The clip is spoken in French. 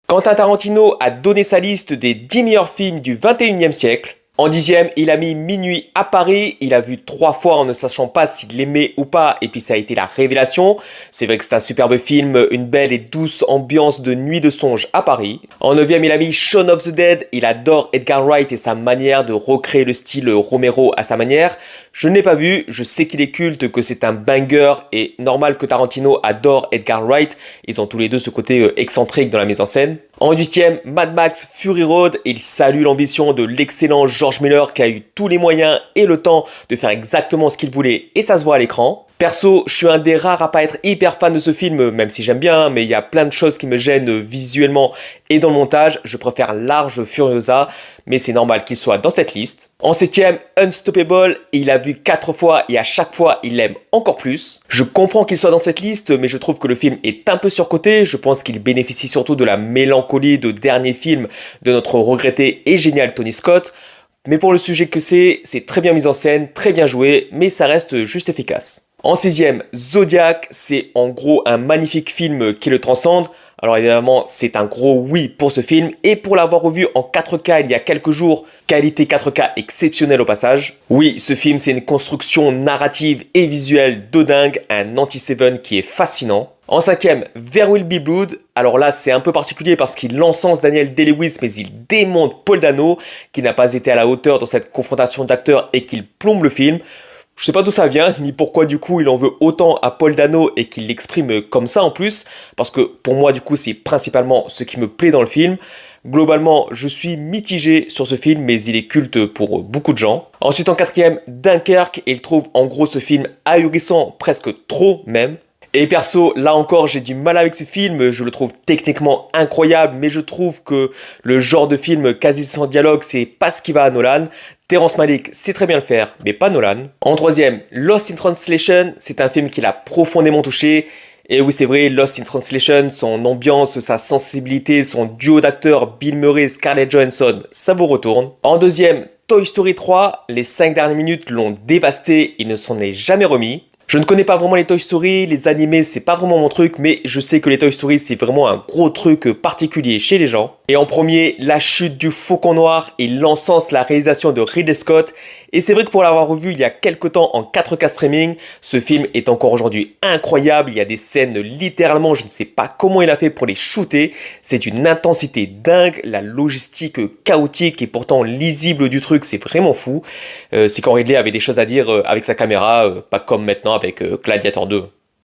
Quentin Tarantino a donné sa liste des 10 meilleurs films du 21e siècle. En 10e, il a mis Minuit à Paris, il a vu 3 fois en ne sachant pas s'il l'aimait ou pas, et puis ça a été la révélation. C'est vrai que c'est un superbe film, une belle et douce ambiance de nuit de songe à Paris. En 9e, il a mis Shaun of the Dead, il adore Edgar Wright et sa manière de recréer le style Romero à sa manière. Je ne l'ai pas vu, je sais qu'il est culte, que c'est un banger, et normal que Tarantino adore Edgar Wright, ils ont tous les deux ce côté excentrique dans la mise en scène. En 8e, Mad Max Fury Road, il salue l'ambition de l'excellent George Miller qui a eu tous les moyens et le temps de faire exactement ce qu'il voulait et ça se voit à l'écran. Perso, je suis un des rares à pas être hyper fan de ce film, même si j'aime bien, mais il y a plein de choses qui me gênent visuellement et dans le montage. Je préfère large Furiosa, mais c'est normal qu'il soit dans cette liste. En 7e, Unstoppable, il a vu 4 fois et à chaque fois, il l'aime encore plus. Je comprends qu'il soit dans cette liste, mais je trouve que le film est un peu surcoté. Je pense qu'il bénéficie surtout de la mélancolie de dernier film de notre regretté et génial Tony Scott. Mais pour le sujet que c'est très bien mis en scène, très bien joué, mais ça reste juste efficace. En 6e, Zodiac, c'est en gros un magnifique film qui le transcende. Alors évidemment, c'est un gros oui pour ce film et pour l'avoir revu en 4K il y a quelques jours, qualité 4K exceptionnelle au passage. Oui, ce film c'est une construction narrative et visuelle de dingue, un anti-Seven qui est fascinant. En 5e, There Will Be Blood. Alors là, c'est un peu particulier parce qu'il encense Daniel Day-Lewis, mais il démonte Paul Dano, qui n'a pas été à la hauteur dans cette confrontation d'acteurs et qu'il plombe le film. Je sais pas d'où ça vient, ni pourquoi du coup il en veut autant à Paul Dano et qu'il l'exprime comme ça en plus, parce que pour moi du coup c'est principalement ce qui me plaît dans le film. Globalement, je suis mitigé sur ce film, mais il est culte pour beaucoup de gens. Ensuite en 4e, Dunkerque, et il trouve en gros ce film ahurissant, presque trop même. Et perso, là encore, j'ai du mal avec ce film, je le trouve techniquement incroyable, mais je trouve que le genre de film quasi sans dialogue, c'est pas ce qui va à Nolan. Terrence Malick sait très bien le faire, mais pas Nolan. En 3e, Lost in Translation, c'est un film qui l'a profondément touché. Et oui, c'est vrai, Lost in Translation, son ambiance, sa sensibilité, son duo d'acteurs Bill Murray et Scarlett Johansson, ça vous retourne. En 2e, Toy Story 3, les 5 dernières minutes l'ont dévasté, il ne s'en est jamais remis. Je ne connais pas vraiment les Toy Story, les animés c'est pas vraiment mon truc, mais je sais que les Toy Story c'est vraiment un gros truc particulier chez les gens. Et en premier, La chute du faucon noir, il encense la réalisation de Ridley Scott. Et c'est vrai que pour l'avoir revu il y a quelques temps en 4K streaming, ce film est encore aujourd'hui incroyable. Il y a des scènes littéralement, je ne sais pas comment il a fait pour les shooter. C'est une intensité dingue, la logistique chaotique et pourtant lisible du truc, c'est vraiment fou. C'est quand Ridley avait des choses à dire avec sa caméra, pas comme maintenant avec Gladiator 2.